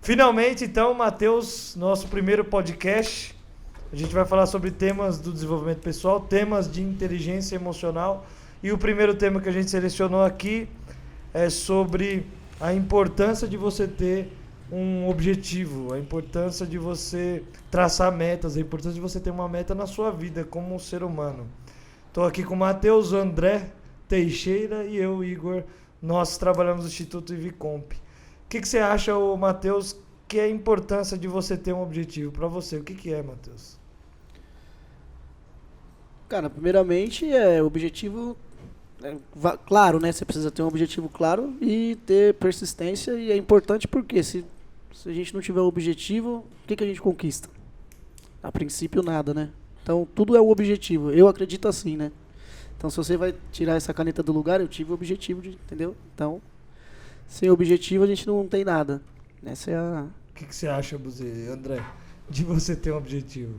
Finalmente, então, Matheus, nosso primeiro podcast. A gente vai falar sobre temas do desenvolvimento pessoal, temas de inteligência emocional. E o primeiro tema que a gente selecionou aqui é sobre a importância de você ter um objetivo, a importância de você traçar metas, a importância de você ter uma meta na sua vida como um ser humano. Estou aqui com o Matheus, André Teixeira e eu, Igor. Nós trabalhamos no Instituto Ivicomp. O que você acha, Matheus, que é a importância de você ter um objetivo para você? O que é, Matheus? Cara, primeiramente, objetivo claro, né? Você precisa ter um objetivo claro e ter persistência. E é importante porque se a gente não tiver um objetivo, o que a gente conquista? A princípio, nada, né? Então, tudo é um objetivo. Eu acredito assim, né? Então, se você vai tirar essa caneta do lugar, eu tive o objetivo, entendeu? Então, sem objetivo, a gente não tem nada. Essa é a... O que você acha, Buzê, André, de você ter um objetivo?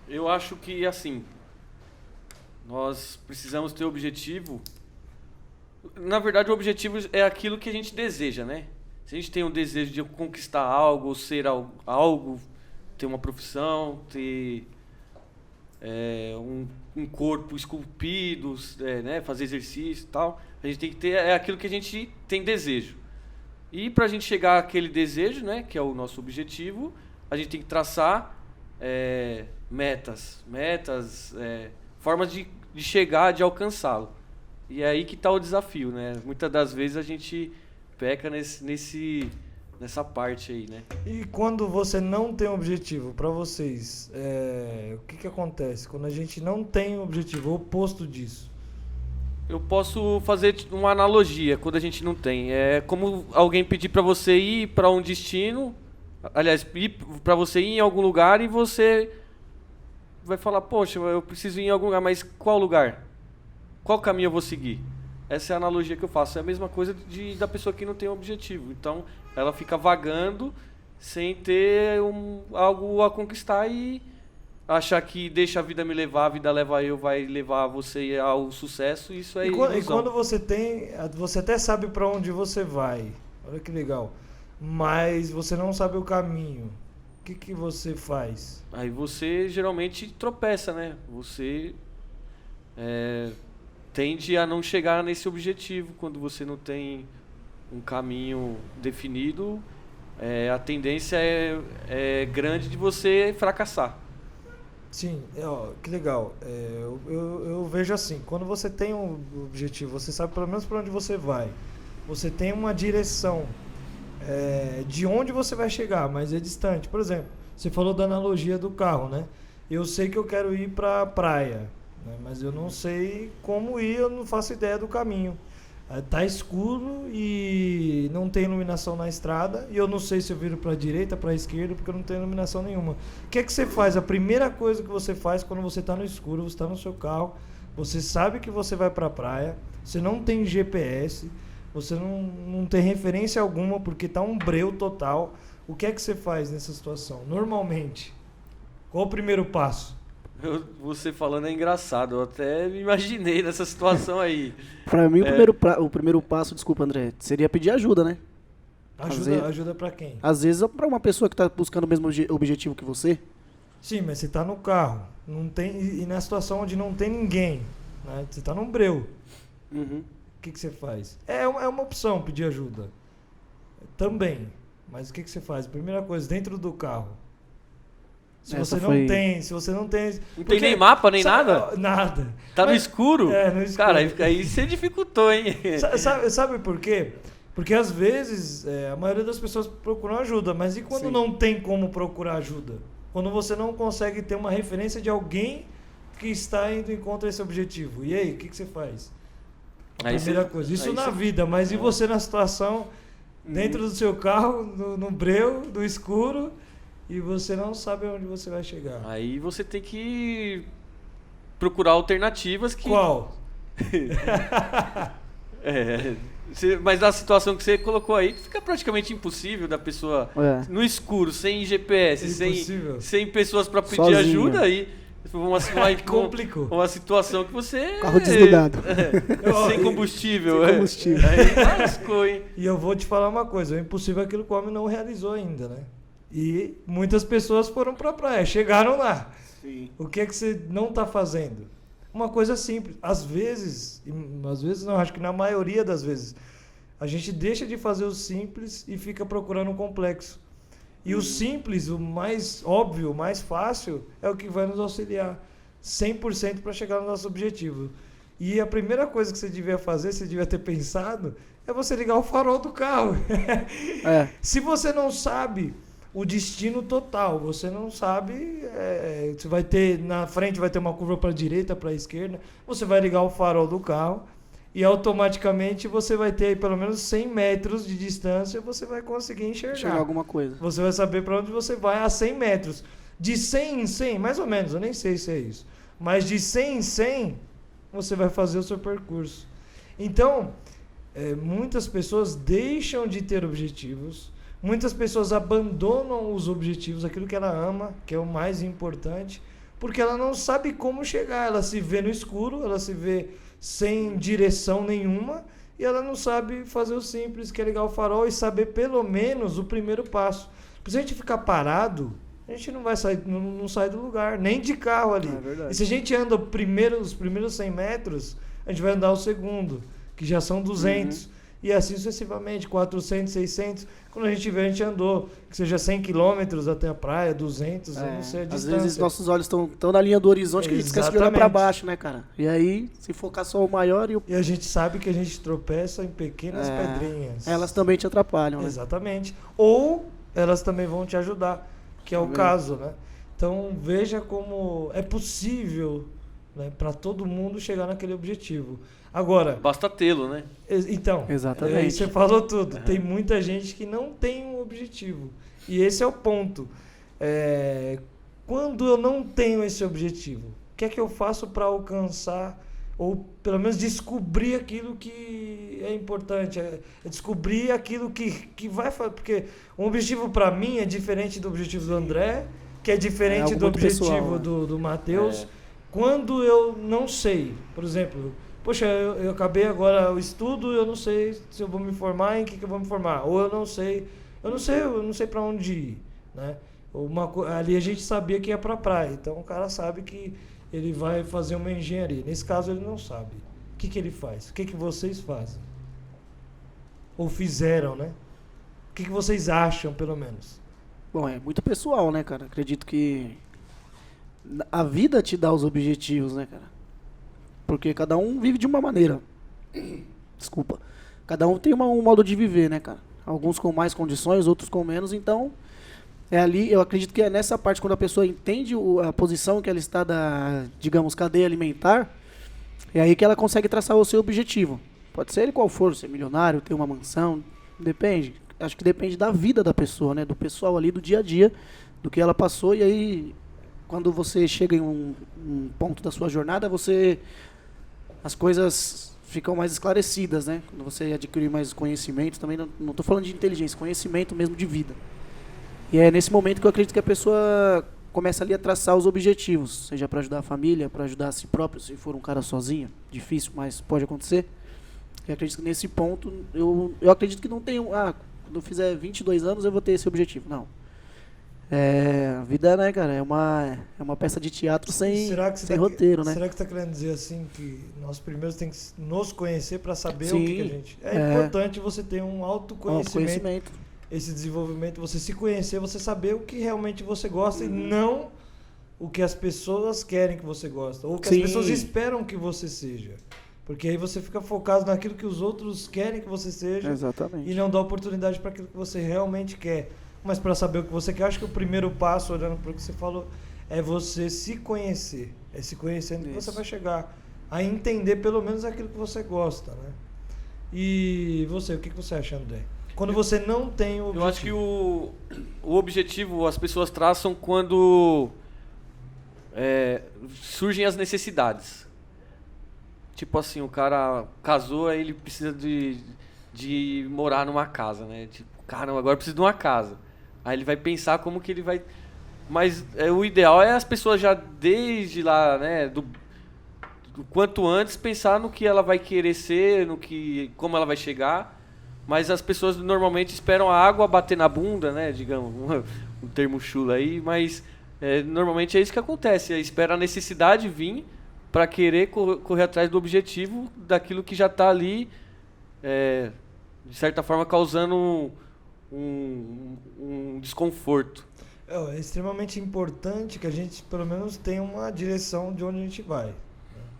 Eu acho que, assim, nós precisamos ter objetivo. Na verdade, o objetivo é aquilo que a gente deseja, né? Se a gente tem um desejo de conquistar algo, ser algo, ter uma profissão, ter um corpo esculpido, né? Fazer exercício e tal, a gente tem que ter aquilo que a gente tem desejo. E para a gente chegar àquele desejo, né, que é o nosso objetivo, a gente tem que traçar metas, formas de chegar, de alcançá-lo. E é aí que está o desafio, né? Muitas das vezes a gente peca nessa parte aí, né? E quando você não tem um objetivo, para vocês, o que acontece? Quando a gente não tem um objetivo, o oposto disso. Eu posso fazer uma analogia quando a gente não tem. É como alguém pedir para você ir para um destino, aliás, ir para você ir em algum lugar e você vai falar, poxa, eu preciso ir em algum lugar, mas qual lugar? Qual caminho eu vou seguir? Essa é a analogia que eu faço. É a mesma coisa da pessoa que não tem um objetivo. Então, ela fica vagando sem ter algo a conquistar e achar que deixa a vida me levar, a vida leva eu, vai levar você ao sucesso. Isso é ilusão. E quando você tem, você até sabe para onde você vai. Olha que legal. Mas você não sabe o caminho. O que você faz? Aí você geralmente tropeça, né? Você tende a não chegar nesse objetivo quando você não tem um caminho definido. A tendência é grande de você fracassar. Sim, que legal. Eu vejo assim, quando você tem um objetivo, você sabe pelo menos para onde você vai. Você tem uma direção de onde você vai chegar, mas é distante. Por exemplo, você falou da analogia do carro, né? Eu sei que eu quero ir para a praia, né? Mas eu não sei como ir, eu não faço ideia do caminho. Tá escuro e não tem iluminação na estrada e eu não sei se eu viro para a direita, para a esquerda, porque eu não tenho iluminação nenhuma. O que você faz? A primeira coisa que você faz quando você está no escuro, você está no seu carro, você sabe que você vai para a praia, você não tem GPS, você não tem referência alguma porque está um breu total. O que você faz nessa situação? Normalmente, qual o primeiro passo? Você falando é engraçado, eu até me imaginei nessa situação aí. Pra mim, o primeiro passo, desculpa, André, seria pedir ajuda, né? Ajuda pra quem? Às vezes, pra uma pessoa que tá buscando o mesmo objetivo que você. Sim, mas você tá no carro, não tem, e na situação onde não tem ninguém, né? Você tá num breu. Uhum. O que você faz? É uma opção pedir ajuda. Também. Mas o que você faz? Primeira coisa, dentro do carro. Se você não tem... Não tem nem mapa, nem nada? Nada. Tá no escuro? No escuro. Cara, aí você dificultou, hein? Sabe por quê? Porque às vezes a maioria das pessoas procuram ajuda, mas e quando Sim. não tem como procurar ajuda? Quando você não consegue ter uma referência de alguém que está indo em contra esse objetivo. E aí, o que você faz? Primeira coisa. Isso na vida, mas e você na situação, dentro do seu carro, no breu, no escuro... E você não sabe onde você vai chegar. Aí você tem que procurar alternativas que... Qual? Mas na situação que você colocou aí, fica praticamente impossível da pessoa no escuro, sem GPS, sem pessoas para pedir sozinho. ajuda. Complicou. Uma situação que você... Carro desligado. Sem combustível. Sem combustível. Aí lascou, hein? E eu vou te falar uma coisa, o impossível é aquilo que o homem não realizou ainda, né? E muitas pessoas foram pra praia, chegaram lá. Sim. O que é que você não está fazendo? Uma coisa simples. Às vezes não, acho que na maioria das vezes, a gente deixa de fazer o simples e fica procurando o complexo. E o simples, o mais óbvio, o mais fácil, é o que vai nos auxiliar 100% para chegar no nosso objetivo. E a primeira coisa que você devia fazer, você devia ter pensado, é você ligar o farol do carro. Se você não sabe o destino total, você não sabe, você vai ter, na frente vai ter uma curva para a direita, para a esquerda, você vai ligar o farol do carro e automaticamente você vai ter aí pelo menos 100 metros de distância, você vai conseguir enxergar alguma coisa. Você vai saber para onde você vai a 100 metros. De 100 em 100, mais ou menos, eu nem sei se é isso, mas de 100 em 100, você vai fazer o seu percurso. Então, muitas pessoas deixam de ter objetivos. Muitas pessoas abandonam os objetivos, aquilo que ela ama, que é o mais importante, porque ela não sabe como chegar. Ela se vê no escuro, ela se vê sem direção nenhuma e ela não sabe fazer o simples, que é ligar o farol e saber pelo menos o primeiro passo. Porque se a gente ficar parado, a gente não vai sair, não sai do lugar, nem de carro ali. E se a gente anda os primeiros 100 metros, a gente vai andar o segundo, que já são 200. E assim sucessivamente, 400, 600. Quando a gente vê, a gente andou, que seja 100 quilômetros até a praia, 200, eu não sei a distância. Às vezes nossos olhos estão tão na linha do horizonte que a gente esquece de olhar para baixo, né, cara? E aí, se focar só o maior e o... E a gente sabe que a gente tropeça em pequenas pedrinhas. Elas também te atrapalham, né? Exatamente. Ou elas também vão te ajudar, que é o caso, né? Então, veja como é possível, né, para todo mundo chegar naquele objetivo. Agora... Basta tê-lo, né? Então, exatamente. Você falou tudo. Tem muita gente que não tem um objetivo. E esse é o ponto. Quando eu não tenho esse objetivo, o que é que eu faço para alcançar, ou pelo menos descobrir aquilo que é importante? É descobrir aquilo que vai fazer. Porque um objetivo para mim é diferente do objetivo do André, que é diferente do objetivo pessoal, do Matheus. Quando eu não sei, por exemplo... Poxa, eu acabei agora o estudo, eu não sei se eu vou me formar, em que eu vou me formar. Ou eu não sei para onde ir, né? Ali a gente sabia que ia para a praia, então o cara sabe que ele vai fazer uma engenharia. Nesse caso ele não sabe. O que ele faz? O que vocês fazem? Ou fizeram, né? O que vocês acham, pelo menos? Bom, é muito pessoal, né, cara? Acredito que a vida te dá os objetivos, né, cara? Porque cada um vive de uma maneira. Desculpa. Cada um tem um modo de viver, né, cara? Alguns com mais condições, outros com menos. Então, ali, eu acredito que é nessa parte, quando a pessoa entende a posição que ela está da, digamos, cadeia alimentar, é aí que ela consegue traçar o seu objetivo. Pode ser ele qual for, ser milionário, ter uma mansão, depende. Acho que depende da vida da pessoa, né? Do pessoal ali, do dia a dia, do que ela passou. E aí, quando você chega em um ponto da sua jornada, as coisas ficam mais esclarecidas, né? Quando você adquire mais conhecimento, também não estou falando de inteligência, conhecimento mesmo de vida. E é nesse momento que eu acredito que a pessoa começa ali a traçar os objetivos, seja para ajudar a família, para ajudar a si próprio, se for um cara sozinho, difícil, mas pode acontecer. Eu acredito que nesse ponto, eu acredito que não tem quando eu fizer 22 anos eu vou ter esse objetivo, não. A vida, né, cara, é uma peça de teatro sem roteiro, né? Será que você está querendo dizer assim que nós primeiro temos que nos conhecer para saber Sim, o que a gente... É importante você ter um autoconhecimento, esse desenvolvimento, você se conhecer, você saber o que realmente você gosta e não o que as pessoas querem que você goste, ou o que as pessoas esperam que você seja. Porque aí você fica focado naquilo que os outros querem que você seja. Exatamente. E não dá oportunidade para aquilo que você realmente quer. Mas para saber o que você quer, acho que o primeiro passo, olhando para o que você falou, é você se conhecer. É se conhecendo que você vai chegar a entender pelo menos aquilo que você gosta, né? E você, o que você acha, André? Quando você não tem o objetivo. Eu acho que o objetivo as pessoas traçam quando surgem as necessidades. Tipo assim, o cara casou, aí ele precisa de morar numa casa, né? Tipo, caramba, agora eu preciso de uma casa. Aí ele vai pensar como que ele vai Mas o ideal é as pessoas já desde lá, né, do quanto antes pensar no que ela vai querer ser, como ela vai chegar. Mas as pessoas normalmente esperam a água bater na bunda, né, digamos, um termo chulo aí, mas normalmente é isso que acontece, espera a necessidade vir para querer correr atrás do objetivo daquilo que já está ali, de certa forma causando um desconforto. É extremamente importante que a gente, pelo menos, tenha uma direção de onde a gente vai, né?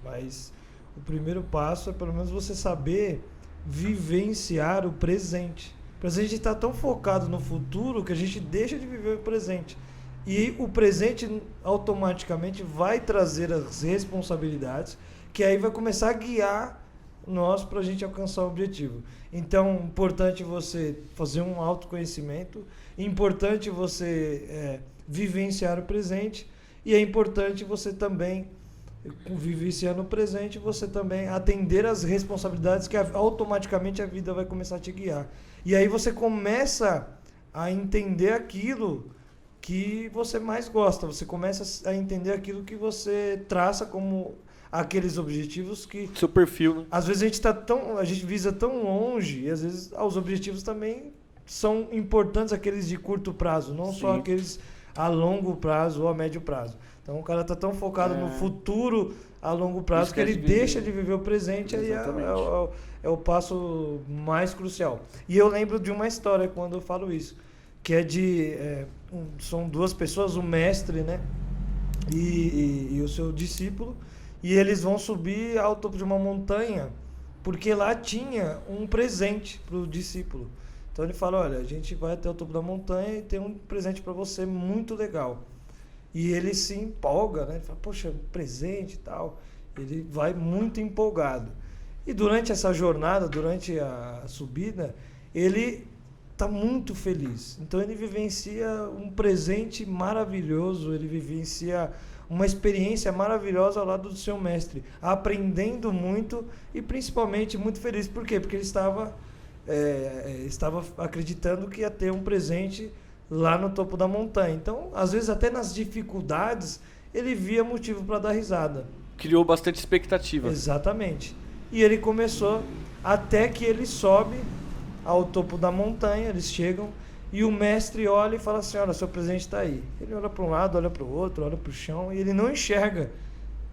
Mas o primeiro passo é, pelo menos, você saber vivenciar o presente. A gente está tão focado no futuro que a gente deixa de viver o presente. E o presente automaticamente vai trazer as responsabilidades, que aí vai começar a guiar nós para a gente alcançar o objetivo. Então, importante você fazer um autoconhecimento, importante você vivenciar o presente, e é importante você também, vivenciando o presente, você também atender às responsabilidades que automaticamente a vida vai começar a te guiar. E aí você começa a entender aquilo que você mais gosta, você começa a entender aquilo que você traça como aqueles objetivos que... Seu perfil, né? Às vezes a gente visa tão longe, e às vezes os objetivos também são importantes, aqueles de curto prazo, não só aqueles a longo prazo ou a médio prazo. Então o cara está tão focado no futuro a longo prazo que ele deixa de viver o presente, aí é o passo mais crucial. E eu lembro de uma história quando eu falo isso, que é são duas pessoas, o mestre, né, e o seu discípulo, e eles vão subir ao topo de uma montanha, porque lá tinha um presente para o discípulo. Então ele fala, olha, a gente vai até o topo da montanha e tem um presente para você muito legal. E ele se empolga, né? Ele fala, poxa, presente e tal. Ele vai muito empolgado. E durante essa jornada, durante a subida, ele está muito feliz. Então ele vivencia um presente maravilhoso, ele vivencia uma experiência maravilhosa ao lado do seu mestre, aprendendo muito e principalmente muito feliz. Por quê? Porque ele estava acreditando que ia ter um presente lá no topo da montanha. Então, às vezes, até nas dificuldades, ele via motivo para dar risada. Criou bastante expectativa. Exatamente. E ele começou, até que ele sobe ao topo da montanha, eles chegam, e o mestre olha e fala assim, olha, seu presente está aí. Ele olha para um lado, olha para o outro, olha para o chão, e ele não enxerga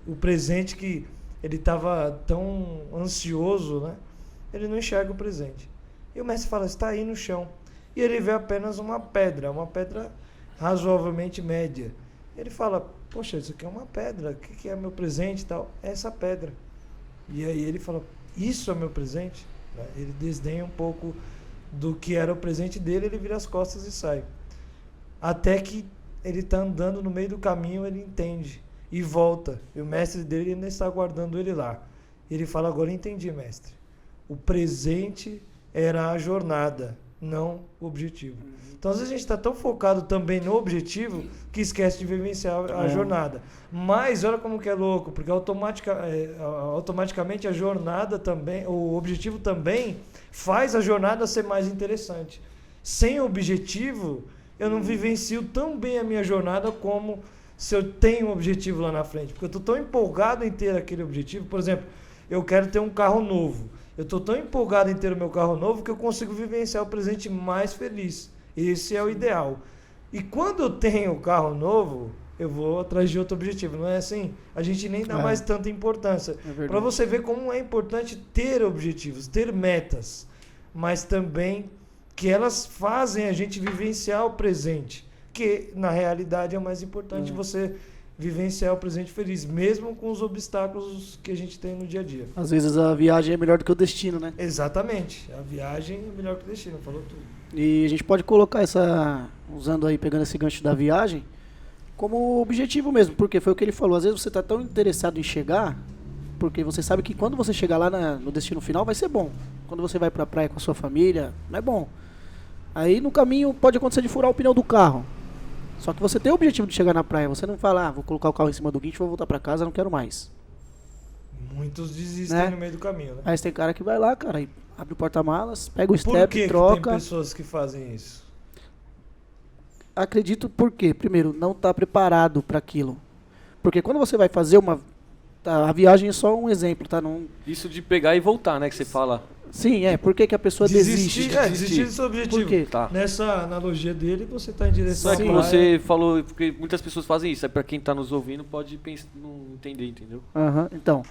o presente que ele estava tão ansioso, né? Ele não enxerga o presente. E o mestre fala, está aí no chão. E ele vê apenas uma pedra razoavelmente média. Ele fala, poxa, isso aqui é uma pedra, o que é meu presente e tal? É essa pedra. E aí ele fala, isso é meu presente? Ele desdenha um pouco do que era o presente dele, ele vira as costas e sai. Até que ele está andando no meio do caminho, ele entende e volta. E o mestre dele ainda está aguardando ele lá. E ele fala, agora entendi, mestre. O presente era a jornada, não o objetivo. Então, às vezes a gente está tão focado também no objetivo que esquece de vivenciar a jornada. Mas olha como que é louco, porque automaticamente a jornada também, o objetivo também faz a jornada ser mais interessante. Sem objetivo, eu não vivencio tão bem a minha jornada como se eu tenho um objetivo lá na frente. Porque eu estou tão empolgado em ter aquele objetivo. Por exemplo, eu quero ter um carro novo. Eu estou tão empolgado em ter o meu carro novo que eu consigo vivenciar o presente mais feliz. Esse é o ideal. E quando eu tenho o carro novo, eu vou atrás de outro objetivo. Não é assim? A gente nem dá mais tanta importância. Para você ver como é importante ter objetivos, ter metas, mas também que elas fazem a gente vivenciar o presente, que na realidade é o mais importante, você vivenciar o presente feliz, mesmo com os obstáculos que a gente tem no dia a dia. Às vezes a viagem é melhor do que o destino, né? Exatamente. A viagem é melhor que o destino, falou tudo. E a gente pode colocar pegando esse gancho da viagem, como objetivo mesmo, porque foi o que ele falou. Às vezes você está tão interessado em chegar, porque você sabe que quando você chegar lá no destino final vai ser bom. Quando você vai pra praia com a sua família, não é bom. Aí no caminho pode acontecer de furar o pneu do carro. Só que você tem o objetivo de chegar na praia. Você não fala, vou colocar o carro em cima do guincho, vou voltar pra casa, não quero mais. Muitos desistem no meio do caminho, né? Aí tem cara que vai lá, cara, e abre o porta-malas, pega o Por step, que troca. tem pessoas que fazem isso? acredito por quê? Primeiro, não está preparado para aquilo. Porque quando você vai fazer uma... A viagem é só um exemplo, tá? Não... Isso de pegar e voltar, né? Que você fala. Sim, por que que a pessoa desiste? Desistir do seu objetivo. Por quê? Tá. Nessa analogia dele, você está em direção Só que Sim. você falou, porque muitas pessoas fazem isso. É pra quem tá nos ouvindo pode pensar, não entender, entendeu? Aham, então,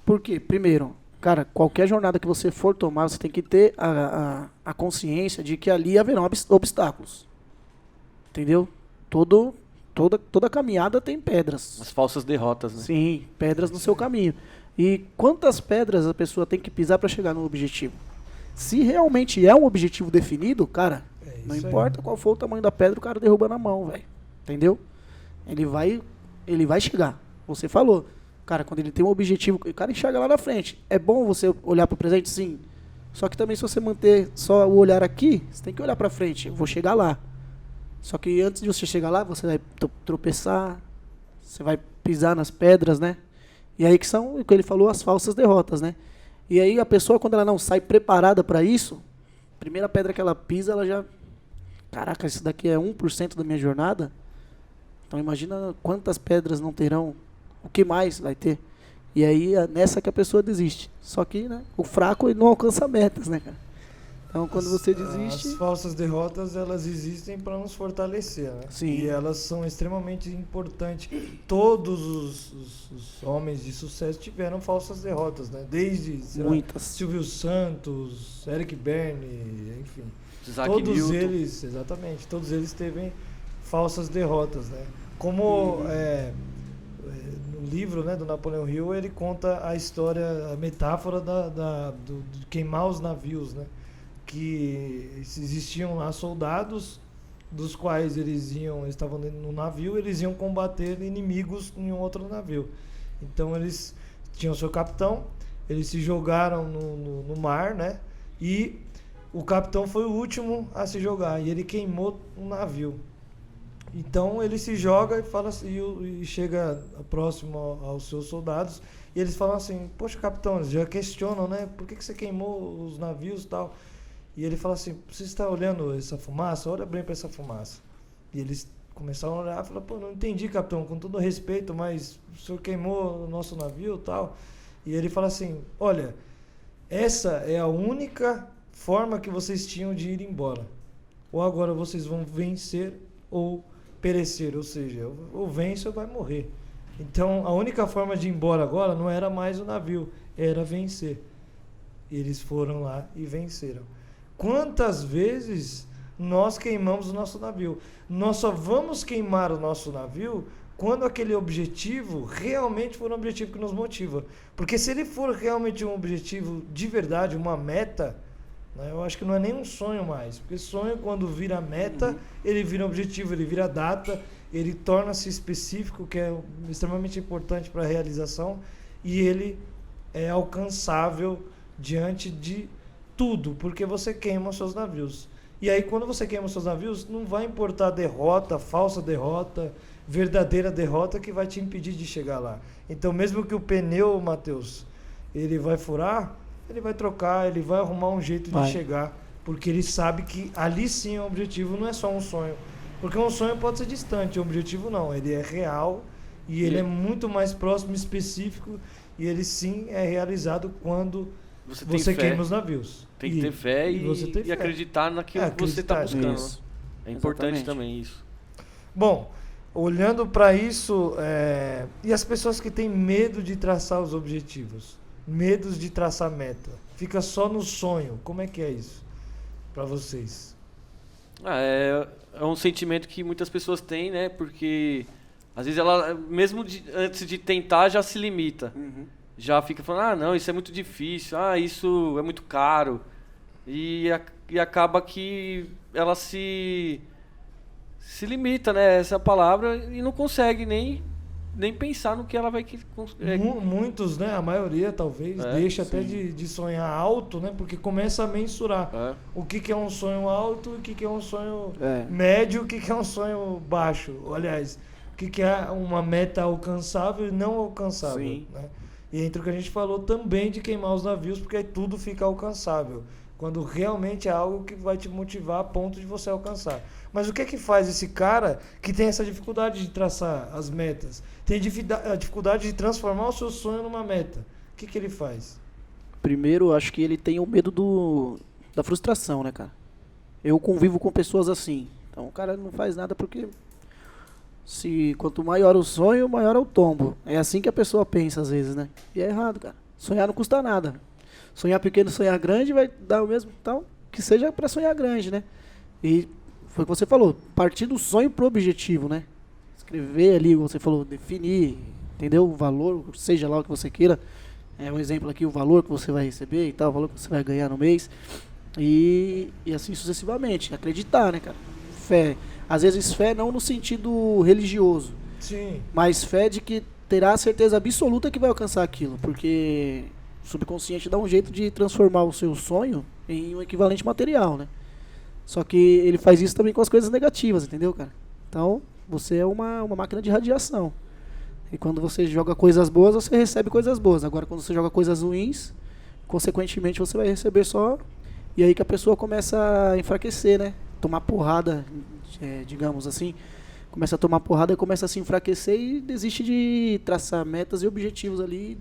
por quê? Primeiro, cara, qualquer jornada que você for tomar, você tem que ter a consciência de que ali haverão obstáculos. Entendeu? Toda caminhada tem pedras. As falsas derrotas, né? Sim, pedras no seu caminho. E quantas pedras a pessoa tem que pisar para chegar no objetivo? Se realmente é um objetivo definido, cara, não isso aí. importa qual for o tamanho da pedra, o cara derruba na mão, velho. Entendeu? Ele vai chegar. Você falou. Cara, quando ele tem um objetivo, o cara enxerga lá na frente. É bom você olhar para o presente, sim. Só que também se você manter só o olhar aqui, você tem que olhar para frente. Eu vou chegar lá. Só que antes de você chegar lá, você vai tropeçar, você vai pisar nas pedras, né? E aí que são, o que ele falou, as falsas derrotas, né? E aí a pessoa, quando ela não sai preparada para isso, a primeira pedra que ela pisa, ela já... Caraca, isso daqui é 1% da minha jornada? Então imagina quantas pedras não terão, o que mais vai ter? E aí é nessa que a pessoa desiste. Só que, né, o fraco ele não alcança metas, né, cara? Então quando você desiste... As falsas derrotas, elas existem para nos fortalecer, né? Sim. E elas são extremamente importantes. Todos os homens de sucesso tiveram falsas derrotas, né? Desde sei lá, Muitas. Silvio Santos, Eric Berne, enfim. Isaac Todos Newton. eles, exatamente, todos eles teve falsas derrotas, né? Como no livro, né, do Napoleão Hill, ele conta a história, a metáfora de queimar os navios, né? Que existiam lá soldados dos quais eles estavam no navio, eles iam combater inimigos em um outro navio. Então eles tinham seu capitão, eles se jogaram no mar, né? E o capitão foi o último a se jogar e ele queimou um navio. Então ele se joga e fala assim, e chega próximo aos seus soldados e eles falam assim: poxa, capitão, eles já questionam, né? Por que você queimou os navios e tal? E ele fala assim: você está olhando essa fumaça? Olha bem para essa fumaça. E eles começaram a olhar e falaram: pô, não entendi, capitão, com todo respeito, mas o senhor queimou o nosso navio e tal. E ele fala assim: olha, essa é a única forma que vocês tinham de ir embora. Ou agora vocês vão vencer ou perecer, ou seja, ou vence ou vai morrer. Então a única forma de ir embora agora não era mais o navio, era vencer. E eles foram lá e venceram. Quantas vezes nós queimamos o nosso navio? Nós só vamos queimar o nosso navio quando aquele objetivo realmente for um objetivo que nos motiva. Porque se ele for realmente um objetivo de verdade, uma meta, né, eu acho que não é nem um sonho mais. Porque sonho, quando vira meta, ele vira objetivo, ele vira data, ele torna-se específico, que é extremamente importante para a realização, e ele é alcançável diante de tudo, porque você queima os seus navios. E aí, quando você queima os seus navios, não vai importar derrota, falsa derrota, verdadeira derrota, que vai te impedir de chegar lá. Então, mesmo que o pneu, Matheus, ele vai furar, ele vai trocar, ele vai arrumar um jeito de chegar, porque ele sabe que ali sim é um objetivo, não é só um sonho. Porque um sonho pode ser distante, um objetivo não, ele é real e ele é muito mais próximo, específico, e ele sim é realizado quando você queima os navios. Tem que ter fé e fé. acreditar naquilo que você está buscando. Isso. É importante Exatamente. também isso. Bom, olhando para isso, e as pessoas que têm medo de traçar os objetivos, medos de traçar meta, fica só no sonho, como é que é isso para vocês? É um sentimento que muitas pessoas têm, né? Porque às vezes ela, mesmo antes de tentar, já se limita. Já fica falando: não, isso é muito difícil, isso é muito caro. E acaba que ela se limita, né? Essa é a palavra, e não consegue nem pensar no que ela vai... Muitos, né? A maioria talvez deixa até de sonhar alto, né? Porque começa a mensurar o que é um sonho alto, o que é um sonho médio, o que é um sonho baixo. Aliás, o que é uma meta alcançável e não alcançável. Sim. Né? E entre o que a gente falou também de queimar os navios, porque aí tudo fica alcançável. Quando realmente é algo que vai te motivar a ponto de você alcançar. Mas o que é que faz esse cara que tem essa dificuldade de traçar as metas? Tem a dificuldade de transformar o seu sonho numa meta. O que ele faz? Primeiro, acho que ele tem o medo da frustração, né, cara? Eu convivo com pessoas assim. Então o cara não faz nada porque quanto maior o sonho, maior é o tombo. É assim que a pessoa pensa às vezes, né? E é errado, cara. Sonhar não custa nada. Sonhar pequeno, sonhar grande vai dar o mesmo, então que seja para sonhar grande, né? E foi o que você falou, partir do sonho pro objetivo, né? Escrever ali, você falou, definir, entendeu? O valor, seja lá o que você queira. É um exemplo aqui, o valor que você vai receber e tal, o valor que você vai ganhar no mês. E assim sucessivamente. Acreditar, né, cara? Fé. Às vezes fé não no sentido religioso. Sim. Mas fé de que terá a certeza absoluta que vai alcançar aquilo. Porque o subconsciente dá um jeito de transformar o seu sonho em um equivalente material, né? Só que ele faz isso também com as coisas negativas, entendeu, cara? Então, você é uma máquina de radiação. E quando você joga coisas boas, você recebe coisas boas. Agora, quando você joga coisas ruins, consequentemente, você vai receber só... E aí que a pessoa começa a enfraquecer, né? Tomar porrada, digamos assim. Começa a tomar porrada e começa a se enfraquecer e desiste de traçar metas e objetivos ali.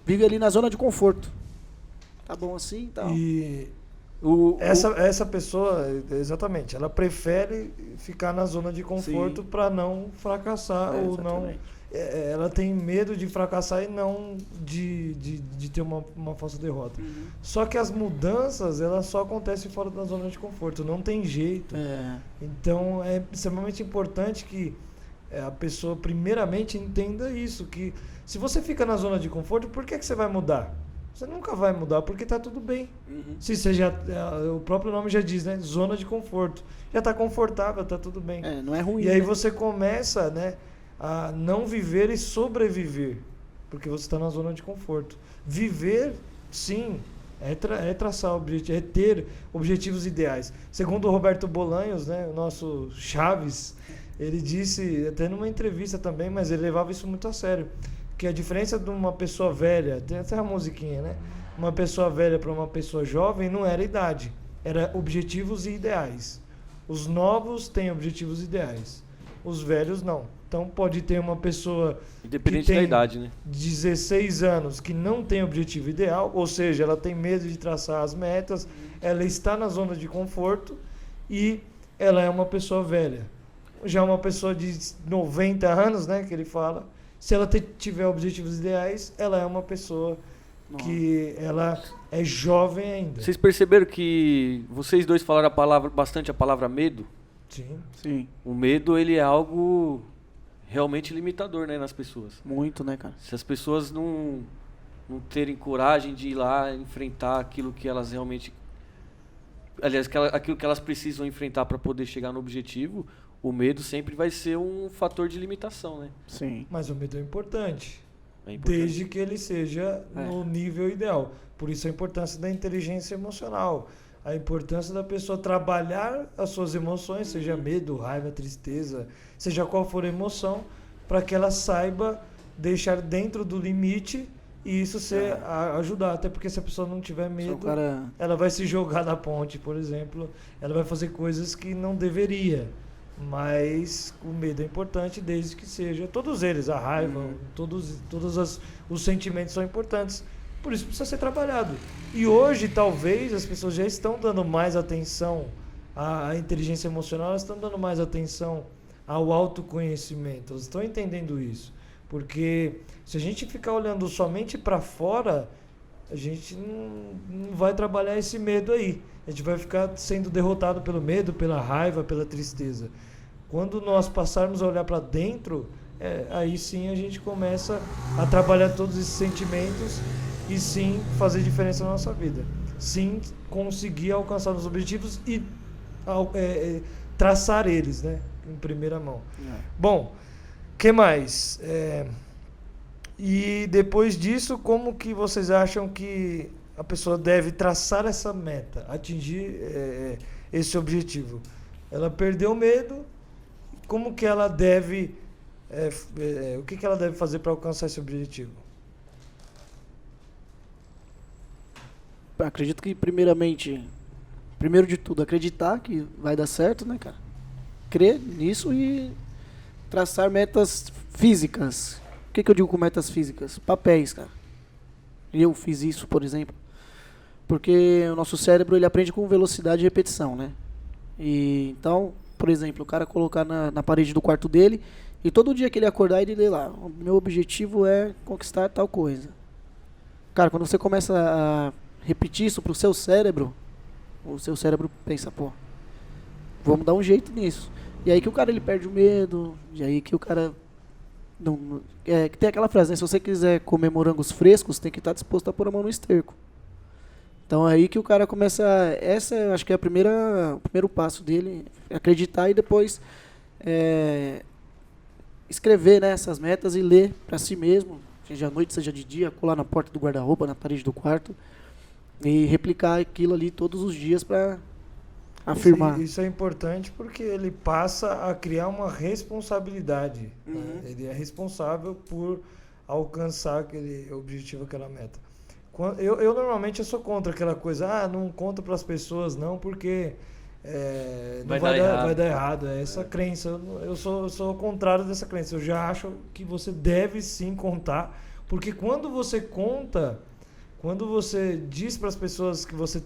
Vive ali na zona de conforto. Tá bom assim e tal. E essa pessoa, exatamente, ela prefere ficar na zona de conforto para não fracassar ou não. Ela tem medo de fracassar e não de ter uma falsa derrota. Uhum. Só que as mudanças, elas só acontecem fora da zona de conforto, não tem jeito. Então é extremamente importante que a pessoa primeiramente entenda isso, que se você fica na zona de conforto, por que você vai mudar? Você nunca vai mudar porque está tudo bem. Uhum. Se você o próprio nome já diz, né? Zona de conforto. Já está confortável, está tudo bem. Não é ruim. E aí né? você começa, né, a não viver e sobreviver, porque você está na zona de conforto. Viver, sim, é traçar objetivos, é ter objetivos ideais. Segundo o Roberto Bolanhos, né, o nosso Chaves, ele disse, até numa entrevista também, mas ele levava isso muito a sério, que a diferença de uma pessoa velha, tem até a musiquinha, né? Uma pessoa velha para uma pessoa jovem não era idade, era objetivos e ideais. Os novos têm objetivos ideais, os velhos não. Então pode ter uma pessoa independente que tem da idade, né? 16 anos que não tem objetivo ideal, ou seja, ela tem medo de traçar as metas, ela está na zona de conforto e ela é uma pessoa velha. Já uma pessoa de 90 anos, né, que ele fala, se ela tiver objetivos ideais, ela é uma pessoa que ela é jovem ainda. Vocês perceberam que vocês dois falaram bastante a palavra medo? Sim. O medo, ele é algo realmente limitador, né, nas pessoas. Muito, né, cara? Se as pessoas não terem coragem de ir lá enfrentar aquilo que elas realmente... Aliás, aquilo que elas precisam enfrentar para poder chegar no objetivo, o medo sempre vai ser um fator de limitação, né? Sim. Mas o medo é importante. É importante. Desde que ele seja no nível ideal. Por isso a importância da inteligência emocional. A importância da pessoa trabalhar as suas emoções, seja medo, raiva, tristeza, seja qual for a emoção, para que ela saiba deixar dentro do limite e isso ajudar. Até porque se a pessoa não tiver medo, ela vai se jogar da ponte, por exemplo. Ela vai fazer coisas que não deveria. Mas o medo é importante desde que seja... Todos eles, a raiva, todos os sentimentos são importantes. Por isso precisa ser trabalhado. E hoje, talvez, as pessoas já estão dando mais atenção à inteligência emocional, elas estão dando mais atenção ao autoconhecimento. Elas estão entendendo isso. Porque se a gente ficar olhando somente para fora, a gente não vai trabalhar esse medo aí. A gente vai ficar sendo derrotado pelo medo, pela raiva, pela tristeza. Quando nós passarmos a olhar para dentro, aí sim a gente começa a trabalhar todos esses sentimentos e sim fazer diferença na nossa vida. Sim conseguir alcançar os objetivos e traçar eles, né, em primeira mão. Bom, o que mais? E depois disso, como que vocês acham que a pessoa deve traçar essa meta, atingir esse objetivo? Ela perdeu o medo, como que ela deve... o que ela deve fazer para alcançar esse objetivo? acredito que primeiro de tudo, acreditar que vai dar certo, né, cara? Crer nisso e traçar metas físicas. O que eu digo com metas físicas? Papéis, cara. Eu fiz isso, por exemplo, porque o nosso cérebro ele aprende com velocidade e repetição, né? E então, por exemplo, o cara colocar na parede do quarto dele e todo dia que ele acordar ele lê lá, o meu objetivo é conquistar tal coisa. Cara, quando você começa a repetir isso pro seu cérebro, o seu cérebro pensa, pô, vamos dar um jeito nisso. E aí que o cara ele perde o medo, e aí que o cara que tem aquela frase, né? Se você quiser comer morangos frescos, tem que estar disposto a pôr a mão no esterco. Então é aí que o cara começa, essa acho que é o primeiro passo dele, acreditar e depois escrever, né, essas metas e ler para si mesmo, seja à noite, seja de dia, colar na porta do guarda-roupa, na parede do quarto e replicar aquilo ali todos os dias para afirmar. Isso é importante porque ele passa a criar uma responsabilidade. Uhum. Né? Ele é responsável por alcançar aquele objetivo, aquela meta. Eu normalmente eu sou contra aquela coisa, não conta para as pessoas não, porque não vai dar errado. É essa crença. Eu sou ao contrário dessa crença. Eu já acho que você deve sim contar, porque quando você conta, quando você diz para as pessoas que você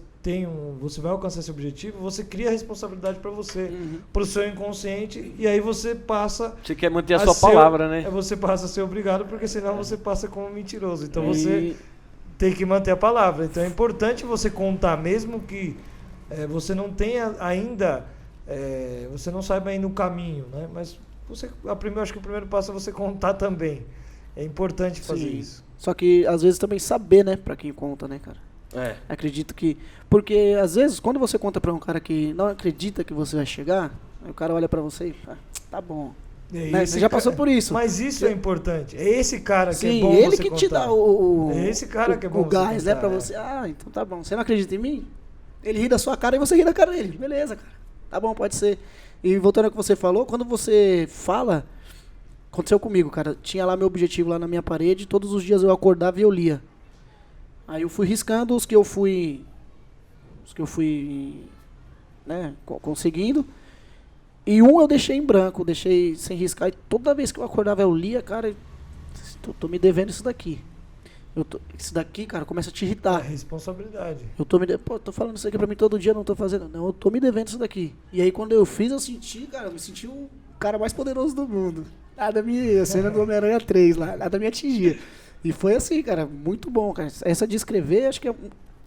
vai alcançar esse objetivo, você cria responsabilidade para você, para o seu inconsciente, e aí você passa... Você quer manter a sua palavra, né? Você passa a ser obrigado, porque senão você passa como mentiroso. Então você tem que manter a palavra. Então é importante você contar, mesmo que você não tenha ainda... você não saiba ainda o caminho, né? Mas acho que o primeiro passo é você contar também. É importante fazer isso. Só que às vezes também saber, né, pra quem conta, né, cara? Acredito que... Porque às vezes quando você conta pra um cara que não acredita que você vai chegar, aí o cara olha pra você e fala, tá bom. Né? Você já passou por isso. Mas isso é importante. É esse cara que é bom ele você que contar. te dá É esse cara que é bom o gás, você né, pra você. Então tá bom. Você não acredita em mim? Ele ri da sua cara e você ri da cara dele. Beleza, cara. Tá bom, pode ser. E voltando ao que você falou, quando você fala... Aconteceu comigo, cara. Tinha lá meu objetivo lá na minha parede. Todos os dias eu acordava e eu lia. Aí eu fui riscando os que eu fui, né, conseguindo. E um eu deixei em branco, deixei sem riscar. E toda vez que eu acordava eu lia, cara, tô me devendo isso daqui. Isso daqui, cara, começa a te irritar. É responsabilidade. Tô falando isso aqui pra mim todo dia, não tô fazendo. Não, eu tô me devendo isso daqui. E aí quando eu fiz, eu me senti o cara mais poderoso do mundo. Nada me... A cena do Homem-Aranha 3 lá, nada me atingia. E foi assim, cara, muito bom, cara. Essa de escrever, acho que é,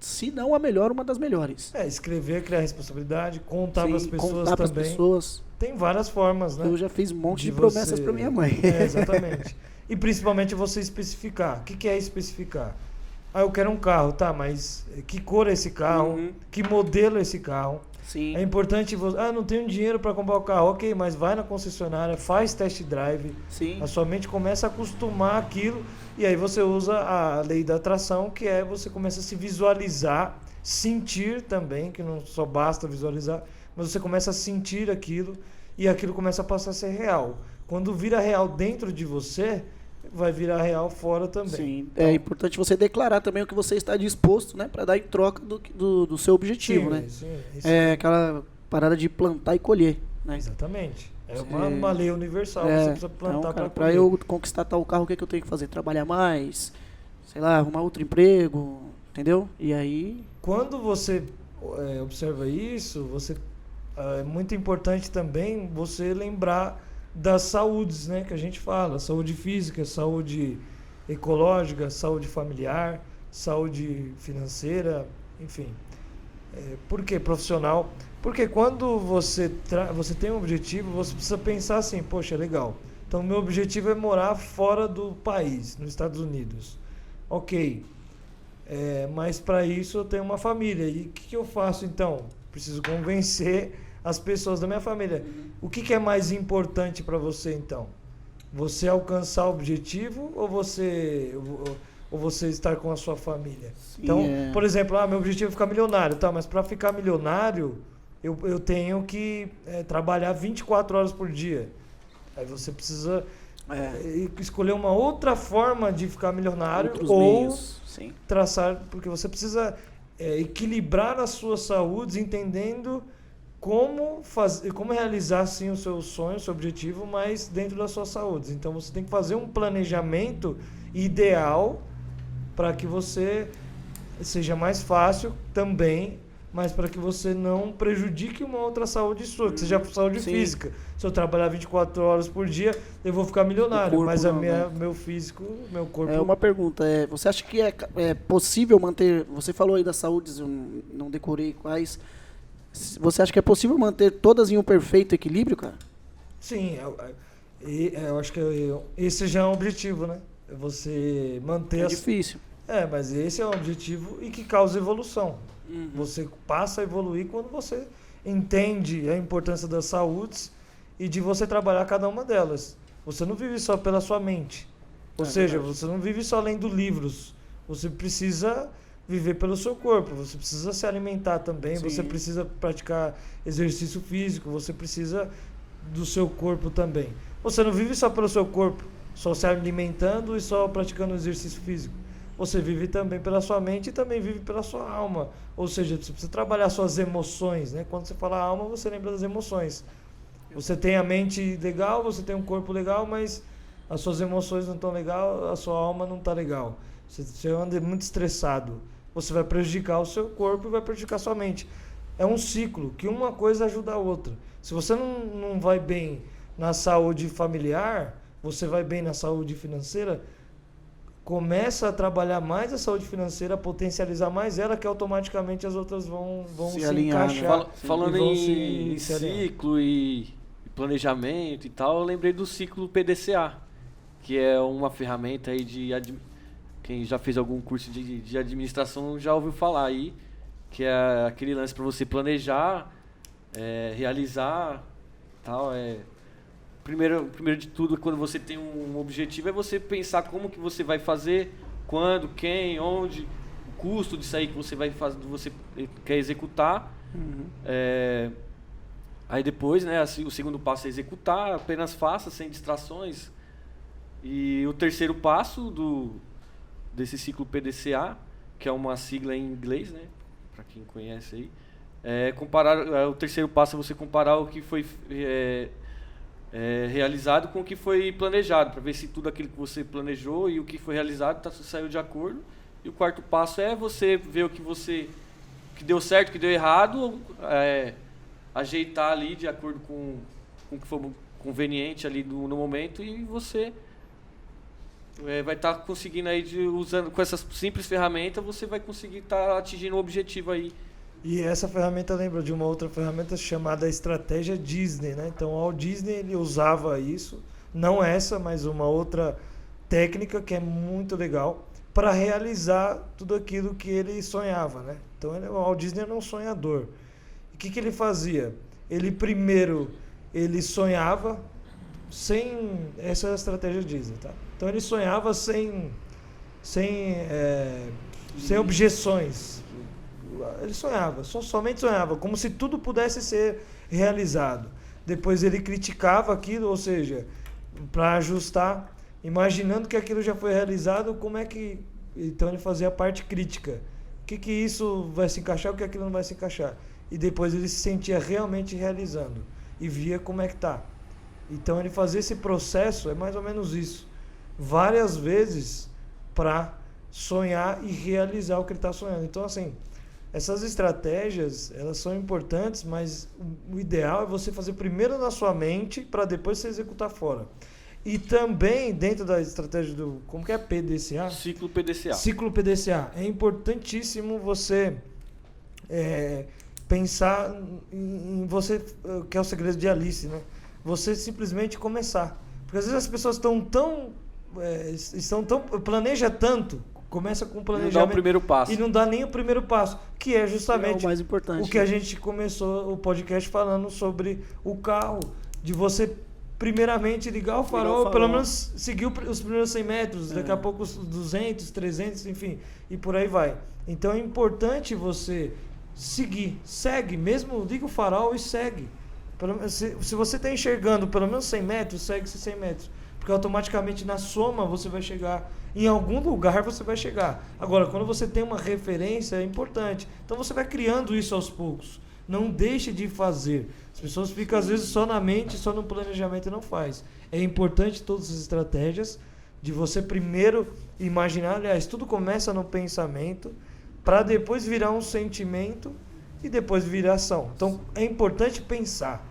se não a melhor, uma das melhores. Escrever, criar responsabilidade, contar para as pessoas contar também. Pras pessoas. Tem várias formas, né? Eu já fiz um monte de promessas para minha mãe. Exatamente. E principalmente você especificar. O que é especificar? Eu quero um carro, tá, mas que cor é esse carro? Que modelo é esse carro? Sim. É importante você... não tenho dinheiro para comprar o carro. Ok, mas vai na concessionária, faz test drive. Sim. A sua mente começa a acostumar aquilo e aí você usa a lei da atração, que é você começa a se visualizar, sentir também, que não só basta visualizar, mas você começa a sentir aquilo e aquilo começa a passar a ser real. Quando vira real dentro de você, vai virar real fora também. Sim, então, é importante você declarar também o que você está disposto, né, para dar em troca do seu objetivo, né? Sim, aquela parada de plantar e colher, né? Exatamente. É uma lei universal, você precisa plantar para colher. Para eu conquistar tal carro, o que eu tenho que fazer? Trabalhar mais, sei lá, arrumar outro emprego, entendeu? E aí... Quando você observa isso, é muito importante também você lembrar das saúdes, né, que a gente fala, saúde física, saúde ecológica, saúde familiar, saúde financeira, enfim. Por que profissional? Porque quando você tem um objetivo, você precisa pensar assim, poxa, legal, então meu objetivo é morar fora do país, nos Estados Unidos. Ok, mas para isso eu tenho uma família, e o que eu faço então? Preciso convencer as pessoas da minha família. O que é mais importante para você então? Você alcançar o objetivo ou você estar com a sua família? Sim, então, por exemplo, meu objetivo é ficar milionário, tá? Mas para ficar milionário, eu tenho que trabalhar 24 horas por dia. Aí você precisa escolher uma outra forma de ficar milionário. Outros ou meios, sim. Traçar, porque você precisa equilibrar as suas saúdes, entendendo como realizar sim o seu sonho, o seu objetivo, mas dentro das suas saúdes. Então você tem que fazer um planejamento ideal para que você seja mais fácil também, mas para que você não prejudique uma outra saúde sua, que seja saúde física. Se eu trabalhar 24 horas por dia, eu vou ficar milionário, corpo mas não, meu físico, meu corpo... Uma pergunta, você acha que é possível manter, você falou aí das saúdes, eu não decorei quais, você acha que é possível manter todas em um perfeito equilíbrio, cara? Sim, eu acho que esse já é um objetivo, né? Você manter... É difícil. Mas esse é um objetivo e que causa evolução. Uhum. Você passa a evoluir quando você entende a importância das saúdes e de você trabalhar cada uma delas. Você não vive só pela sua mente. Ou seja, verdade. Você não vive só lendo livros. Você precisa viver pelo seu corpo. Você precisa se alimentar também. Sim. Você precisa praticar exercício físico. Você precisa do seu corpo também. Você não vive só pelo seu corpo, só se alimentando e só praticando exercício físico. Você vive também pela sua mente e também vive pela sua alma. Ou seja, você precisa trabalhar suas emoções, né? Quando você fala alma, você lembra das emoções. Você tem a mente legal, você tem um corpo legal, mas as suas emoções não estão legal, a sua alma não está legal. Você anda muito estressado. Você vai prejudicar o seu corpo e vai prejudicar a sua mente. É um ciclo, que uma coisa ajuda a outra. Se você não vai bem na saúde familiar, você vai bem na saúde financeira, começa a trabalhar mais a saúde financeira, potencializar mais ela, que automaticamente as outras vão se alinhar, encaixar. Né? Falando em ciclo e planejamento e tal, eu lembrei do ciclo PDCA, que é uma ferramenta aí quem já fez algum curso de administração já ouviu falar aí, que é aquele lance para você planejar, realizar, tal, Primeiro de tudo, quando você tem um objetivo, é você pensar como que você vai fazer, quando, quem, onde, o custo disso aí que você vai fazer, você quer executar. Uhum. Aí depois, né, o segundo passo é executar, apenas faça, sem distrações. E o terceiro passo desse ciclo PDCA, que é uma sigla em inglês, né, para quem conhece aí, o terceiro passo é você comparar o que foi realizado com o que foi planejado, para ver se tudo aquilo que você planejou e o que foi realizado saiu de acordo. E o quarto passo é você ver o que deu certo, o que deu errado, ajeitar ali de acordo com o que for conveniente ali no momento, e você vai estar conseguindo aí, usando com essas simples ferramentas, você vai conseguir estar atingindo o objetivo aí. E essa ferramenta lembra de uma outra ferramenta chamada Estratégia Disney, né? Então, o Walt Disney ele usava isso, não essa, mas uma outra técnica que é muito legal para realizar tudo aquilo que ele sonhava, né? Então, o Walt Disney era um sonhador. E o que ele fazia? Ele primeiro sonhava essa é a Estratégia Disney, tá? Então, ele sonhava sem objeções. Ele sonhava, somente sonhava, como se tudo pudesse ser realizado. Depois ele criticava aquilo, ou seja, para ajustar, imaginando que aquilo já foi realizado, como é que... Então ele fazia a parte crítica. O que isso vai se encaixar, o que aquilo não vai se encaixar. E depois ele se sentia realmente realizando e via como é que tá. Então ele fazia esse processo, é mais ou menos isso, várias vezes para sonhar e realizar o que ele está sonhando. Então assim, essas estratégias, elas são importantes, mas o ideal é você fazer primeiro na sua mente para depois você executar fora. E também dentro da estratégia como que é PDCA? Ciclo PDCA. Ciclo PDCA. É importantíssimo você pensar em você, que é o segredo de Alice, né? Você simplesmente começar. Porque às vezes as pessoas planeja tanto, começa com o planejamento. Não dá o primeiro passo. E não dá nem o primeiro passo, que é justamente o mais importante, o que a gente começou o podcast falando sobre o carro, de você primeiramente ligar o farol, pelo menos seguir os primeiros 100 metros, daqui a pouco os 200, 300, enfim, e por aí vai. Então é importante você segue, mesmo liga o farol e segue. Se você está enxergando pelo menos 100 metros, segue esses 100 metros. Porque automaticamente na soma você vai chegar Em algum lugar você vai chegar. Agora, quando você tem uma referência, é importante. Então você vai criando isso aos poucos. Não deixe de fazer. As pessoas ficam às vezes só na mente, só no planejamento e não faz. É importante todas as estratégias de você primeiro imaginar, aliás, tudo começa no pensamento, para depois virar um sentimento e depois virar ação. Então é importante pensar,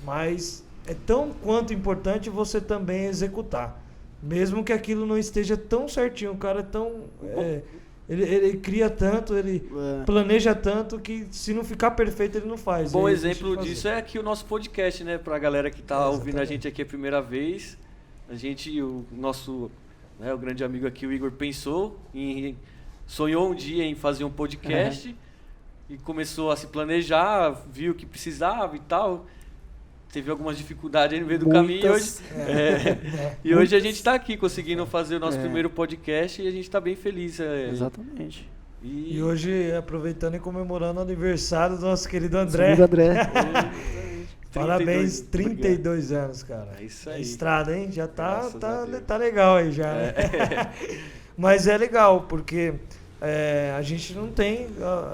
mas é tão quanto importante você também executar. Mesmo que aquilo não esteja tão certinho, o cara é tão... Ele cria tanto, ele planeja tanto que se não ficar perfeito ele não faz. Bom exemplo disso é aqui o nosso podcast, né? Pra galera que tá ouvindo a gente aqui a primeira vez. O nosso, né, o grande amigo aqui, o Igor, sonhou um dia em fazer um podcast e começou a se planejar, viu que precisava e tal. Teve algumas dificuldades aí no meio do caminho e hoje a gente está aqui conseguindo fazer o nosso primeiro podcast e a gente está bem feliz. Exatamente. E hoje, aproveitando e comemorando o aniversário do nosso querido André. Parabéns, 32 anos, cara. É isso aí. Estrada, hein? Já tá legal aí já. Né? Mas é legal, porque a gente não tem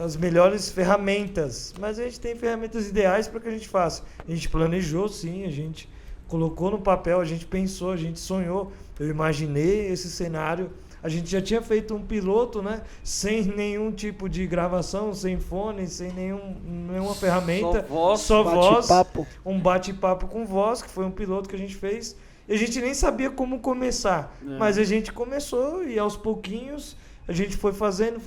as melhores ferramentas, mas a gente tem ferramentas ideais para que a gente faça. A gente planejou, sim, a gente colocou no papel, a gente pensou, a gente sonhou, eu imaginei esse cenário. A gente já tinha feito um piloto, né? Sem nenhum tipo de gravação, sem fone, sem nenhuma ferramenta. Só voz. Um bate-papo com voz, que foi um piloto que a gente fez. E a gente nem sabia como começar. Mas a gente começou e aos pouquinhos a gente foi fazendo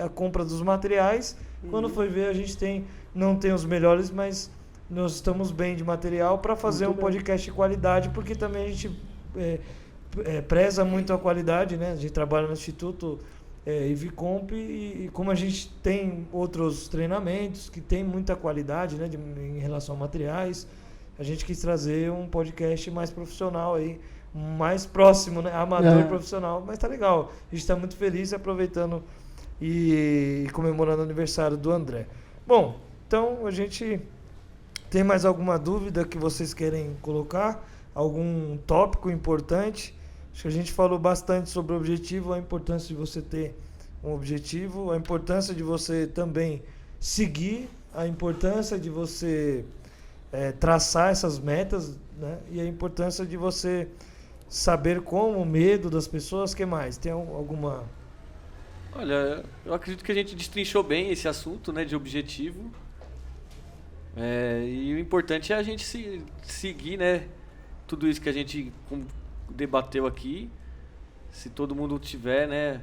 a compra dos materiais. Quando foi ver, a gente não tem os melhores, mas nós estamos bem de material para fazer um podcast de qualidade, porque também a gente preza muito a qualidade, né? A gente trabalha no Instituto Ivicomp e como a gente tem outros treinamentos que tem muita qualidade, né, em relação a materiais, a gente quis trazer um podcast mais profissional aí, mais próximo, né? Amador e profissional, mas tá legal. A gente está muito feliz aproveitando e comemorando o aniversário do André. Bom, então a gente tem mais alguma dúvida que vocês querem colocar? Algum tópico importante? Acho que a gente falou bastante sobre o objetivo, a importância de você ter um objetivo, a importância de você também seguir, a importância de você traçar essas metas, né? E a importância de você saber como, o medo das pessoas. O que mais? Tem alguma... Olha, eu acredito que a gente destrinchou bem esse assunto, né, de objetivo. E o importante é a gente seguir, né, tudo isso que a gente debateu aqui. Se todo mundo tiver, né,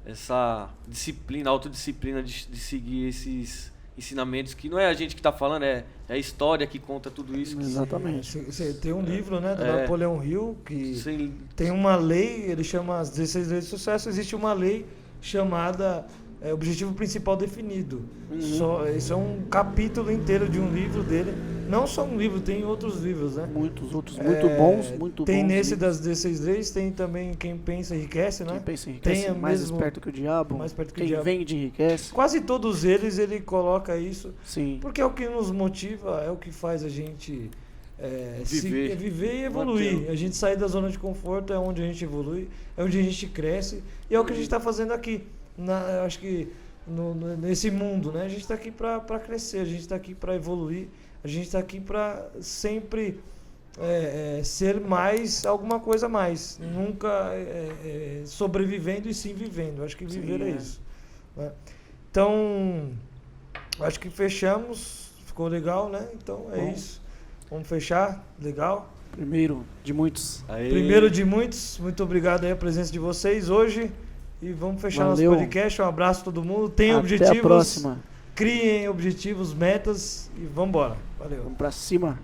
essa disciplina, autodisciplina de seguir esses ensinamentos, que não é a gente que está falando, é a história que conta tudo isso. Exatamente. Tem um livro, né, do Napoleão Hill, que tem uma lei, ele chama as 16 leis de sucesso. Existe uma lei chamada Objetivo Principal Definido. Isso é um capítulo inteiro de um livro dele. Não só um livro, tem outros livros, né? Muitos outros, muito bons. Tem bons nesse livros. Das 16 leis, tem também Quem Pensa Enriquece, né? Quem pensa enriquece, mais esperto que o diabo. Quem vende enriquece. Quase todos eles, ele coloca isso. Sim. Porque é o que nos motiva, é o que faz a gente viver e evoluir. A gente sair da zona de conforto é onde a gente evolui, é onde a gente cresce. E é o que a gente está fazendo aqui. Eu acho que nesse mundo, né? A gente está aqui para crescer, a gente está aqui para evoluir, a gente está aqui para sempre ser mais, alguma coisa a mais. Nunca sobrevivendo e sim vivendo. Acho que viver é isso. Né? Então, acho que fechamos. Ficou legal, né? Então isso. Vamos fechar? Legal? Primeiro de muitos. Primeiro de muitos. Muito obrigado aí a presença de vocês hoje. E vamos fechar nosso podcast. Um abraço a todo mundo. Tenham objetivos. Até a próxima. Criem objetivos, metas e vamos embora. Valeu. Vamos pra cima.